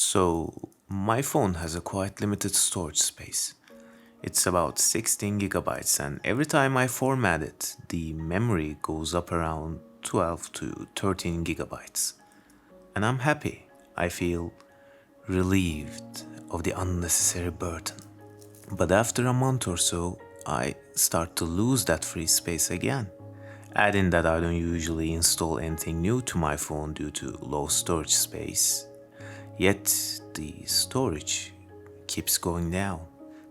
So, my phone has a quite limited storage space. It's about 16 gigabytes, and every time I format it, the memory goes up around 12 to 13 gigabytes. And I'm happy. I feel relieved of the unnecessary burden. But after a month or so, I start to lose that free space again. Add in that I don't usually install anything new to my phone due to low storage space. Yet the storage keeps going down.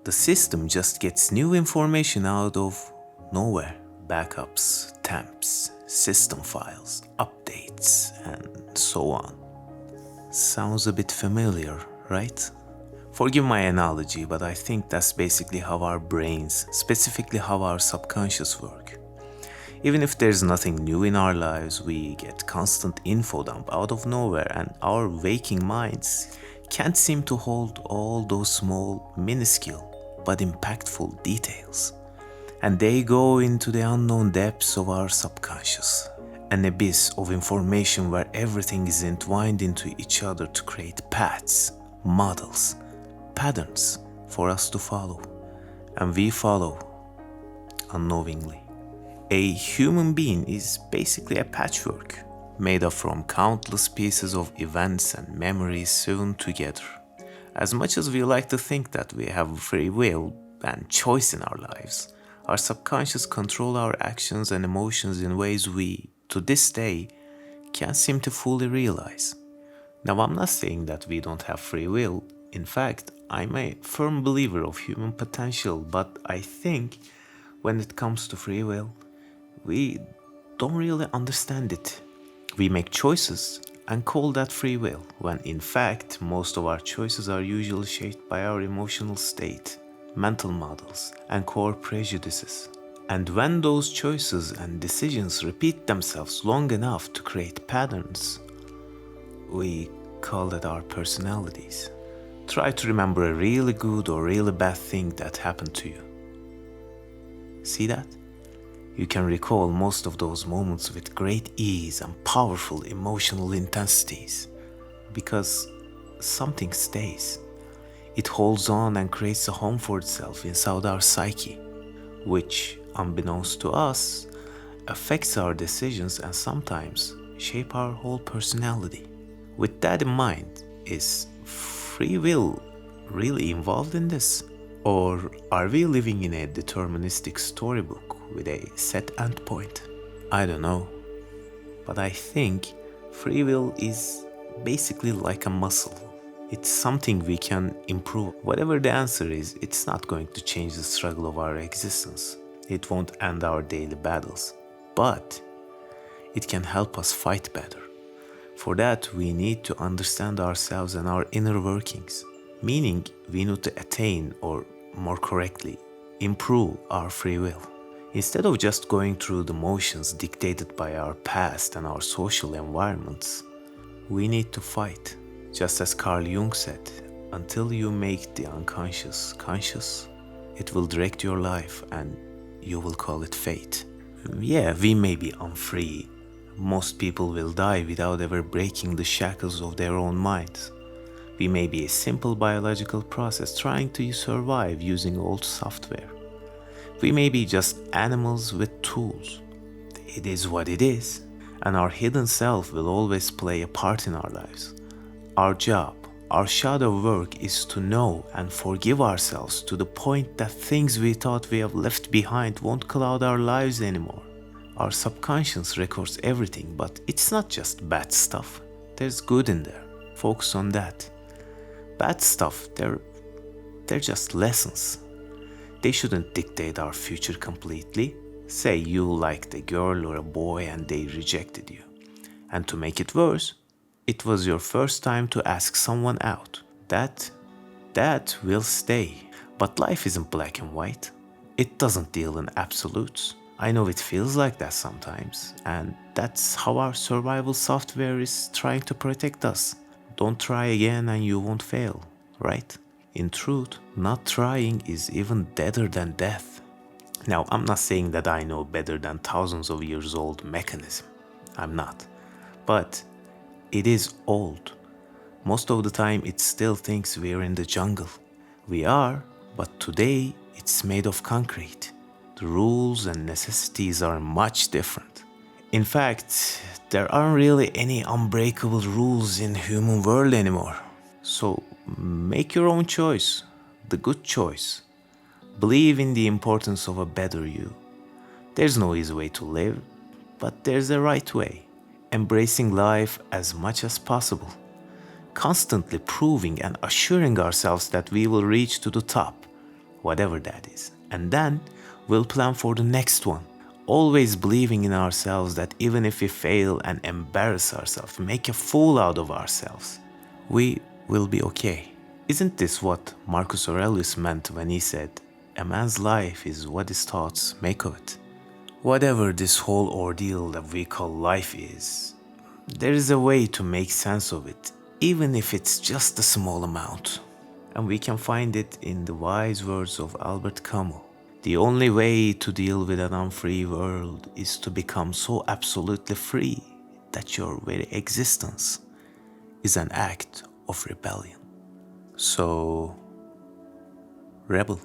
The system just gets new information out of nowhere. Backups, temps, system files, updates, and so on. Sounds a bit familiar, right? Forgive my analogy, but I think that's basically how our brains, specifically how our subconscious work. Even if there's nothing new in our lives, we get constant info dump out of nowhere, and our waking minds can't seem to hold all those small, minuscule, but impactful details. And they go into the unknown depths of our subconscious, an abyss of information where everything is entwined into each other to create paths, models, patterns for us to follow. And we follow unknowingly. A human being is basically a patchwork made up from countless pieces of events and memories sewn together. As much as we like to think that we have free will and choice in our lives, our subconscious control our actions and emotions in ways we, to this day, can't seem to fully realize. Now, I'm not saying that we don't have free will. In fact, I'm a firm believer of human potential, but I think when it comes to free will, we don't really understand it. We make choices and call that free will, when in fact, most of our choices are usually shaped by our emotional state, mental models, and core prejudices. And when those choices and decisions repeat themselves long enough to create patterns, we call it our personalities. Try to remember a really good or really bad thing that happened to you. See that? You can recall most of those moments with great ease and powerful emotional intensities because something stays. It holds on and creates a home for itself inside our psyche, which, unbeknownst to us, affects our decisions and sometimes shape our whole personality. With that in mind, is free will really involved in this? Or are we living in a deterministic storybook with a set endpoint? I don't know, but I think free will is basically like a muscle. It's something we can improve. Whatever the answer is, it's not going to change the struggle of our existence. It won't end our daily battles, but it can help us fight better. For that, we need to understand ourselves and our inner workings, meaning we need to attain, or more correctly, improve our free will. Instead of just going through the motions dictated by our past and our social environments, we need to fight. Just as Carl Jung said, until you make the unconscious conscious, it will direct your life and you will call it fate. Yeah, we may be unfree. Most people will die without ever breaking the shackles of their own minds. We may be a simple biological process trying to survive using old software. We may be just animals with tools. It is what it is, and our hidden self will always play a part in our lives. Our job, our shadow work is to know and forgive ourselves to the point that things we thought we have left behind won't cloud our lives anymore. Our subconscious records everything, but it's not just bad stuff. There's good in there. Focus on that. Bad stuff, they're just lessons. They shouldn't dictate our future completely. Say you liked a girl or a boy and they rejected you. And to make it worse, it was your first time to ask someone out. That will stay. But life isn't black and white. It doesn't deal in absolutes. I know it feels like that sometimes, and that's how our survival software is trying to protect us. Don't try again and you won't fail, right? In truth, not trying is even deader than death. Now, I'm not saying that I know better than thousands of years old mechanism. I'm not. But it is old. Most of the time, it still thinks we're in the jungle. We are, but today it's made of concrete. The rules and necessities are much different. In fact, there aren't really any unbreakable rules in human world anymore. So make your own choice, the good choice. Believe in the importance of a better you. There's no easy way to live, but there's a right way. Embracing life as much as possible. Constantly proving and assuring ourselves that we will reach to the top, whatever that is. And then we'll plan for the next one. Always believing in ourselves that even if we fail and embarrass ourselves, make a fool out of ourselves, we will be okay. Isn't this what Marcus Aurelius meant when he said, "A man's life is what his thoughts make of it"? Whatever this whole ordeal that we call life is, there is a way to make sense of it, even if it's just a small amount. And we can find it in the wise words of Albert Camus. The only way to deal with an unfree world is to become so absolutely free that your very existence is an act of rebellion. So, rebel.